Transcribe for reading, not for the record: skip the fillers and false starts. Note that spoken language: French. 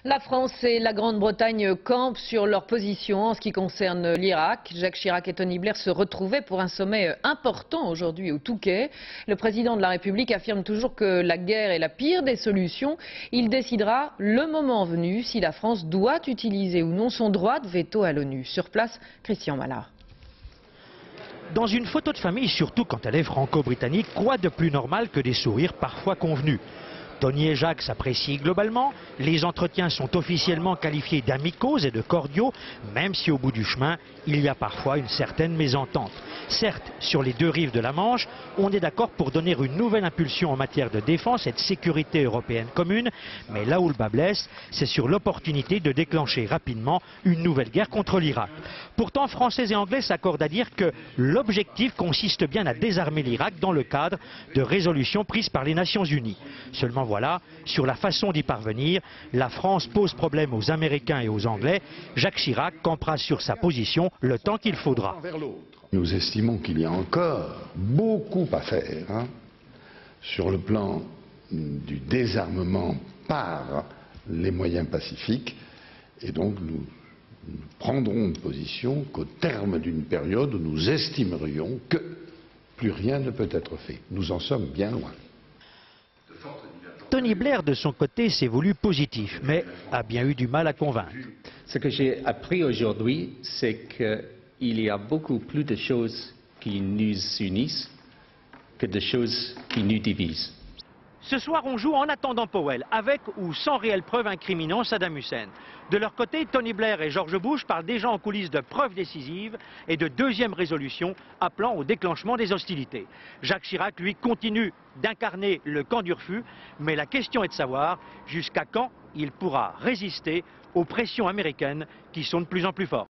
La France et la Grande-Bretagne campent sur leur position en ce qui concerne l'Irak. Jacques Chirac et Tony Blair se retrouvaient pour un sommet important aujourd'hui au Touquet. Le président de la République affirme toujours que la guerre est la pire des solutions. Il décidera le moment venu si la France doit utiliser ou non son droit de veto à l'ONU. Sur place, Christian Mallard. Dans une photo de famille, surtout quand elle est franco-britannique, quoi de plus normal que des sourires parfois convenus? Tony et Jacques s'apprécient globalement, les entretiens sont officiellement qualifiés d'amicaux et de cordiaux, même si au bout du chemin, il y a parfois une certaine mésentente. Certes, sur les deux rives de la Manche, on est d'accord pour donner une nouvelle impulsion en matière de défense et de sécurité européenne commune, mais là où le bas blesse, c'est sur l'opportunité de déclencher rapidement une nouvelle guerre contre l'Irak. Pourtant, Français et Anglais s'accordent à dire que l'objectif consiste bien à désarmer l'Irak dans le cadre de résolutions prises par les Nations Unies. Seulement voilà, sur la façon d'y parvenir, la France pose problème aux Américains et aux Anglais. Jacques Chirac campera sur sa position le temps qu'il faudra. Nous estimons qu'il y a encore beaucoup à faire sur le plan du désarmement par les moyens pacifiques, et donc nous prendrons une position qu'au terme d'une période où nous estimerions que plus rien ne peut être fait. Nous en sommes bien loin. Tony Blair, de son côté, s'est voulu positif, mais a bien eu du mal à convaincre. Ce que j'ai appris aujourd'hui, c'est qu'il y a beaucoup plus de choses qui nous unissent que de choses qui nous divisent. Ce soir, on joue en attendant Powell, avec ou sans réelle preuve incriminant Saddam Hussein. De leur côté, Tony Blair et George Bush parlent déjà en coulisses de preuves décisives et de deuxième résolution appelant au déclenchement des hostilités. Jacques Chirac, lui, continue d'incarner le camp du refus, mais la question est de savoir jusqu'à quand il pourra résister aux pressions américaines qui sont de plus en plus fortes.